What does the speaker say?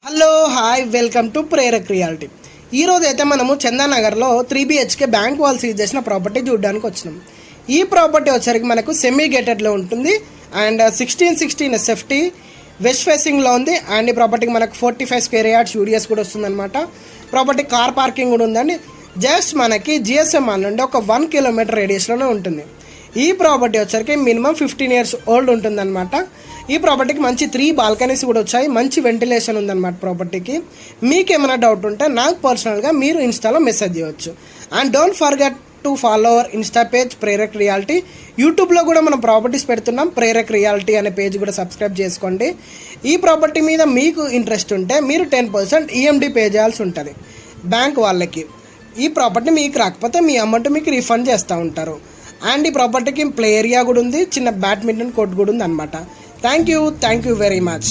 Hello hi welcome to Prerak reality. ఈరోజు అయితే మనము చందానగర్లో 3BHK బ్యాంక్ వాల్ సీజ్ చేసిన ప్రాపర్టీ చూడడానికి వచ్చినాం. ఈ ప్రాపర్టీ వచ్చరికి మనకు సెమీ గేటెడ్లో ఉంటుంది అండ్ 1616 SFT వెస్ట్ ఫేసింగ్లో ఉంది. అండ్ ఈ ప్రాపర్టీకి మనకు 45 స్క్వేర్ యార్డ్స్ యూడిఎస్ కూడా వస్తుందన్నమాట. ప్రాపర్టీ కార్ పార్కింగ్ కూడా ఉందండి. జస్ట్ మనకి GSM నుండి ఒక 1 కిలోమీటర్ రేడియస్లోనే ఉంటుంది. ఈ ప్రాపర్టీ వచ్చరికి మినిమం 15 years ఓల్డ్ ఉంటుందన్నమాట. ఈ ప్రాపర్టీకి మంచి 3 బాల్కనీస్ కూడా వచ్చాయి. మంచి వెంటిలేషన్ ఉందన్నమాట ప్రాపర్టీకి. మీకు ఏమైనా డౌట్ ఉంటే నాకు పర్సనల్గా మీరు ఇన్స్టాలో మెసేజ్ చేయవచ్చు. And don't forget to follow our Insta page Prerak reality. యూట్యూబ్లో కూడా మనం ప్రాపర్టీస్ పెడుతున్నాం. ప్రేరక్ రియాలిటీ అనే పేజ్ కూడా సబ్స్క్రైబ్ చేసుకోండి. ఈ ప్రాపర్టీ మీద మీకు ఇంట్రెస్ట్ ఉంటే మీరు 10% EMD పే చేయాల్సి ఉంటుంది బ్యాంక్ వాళ్ళకి. ఈ ప్రాపర్టీ మీకు రాకపోతే మీ అమౌంట్ మీకు రీఫండ్ చేస్తూ ఉంటారు. అండ్ ఈ ప్రాపర్టీకి ప్లే ఏరియా కూడా ఉంది, చిన్న బ్యాడ్మింటన్ కోర్ట్ కూడా ఉంది అనమాట. Thank you very much.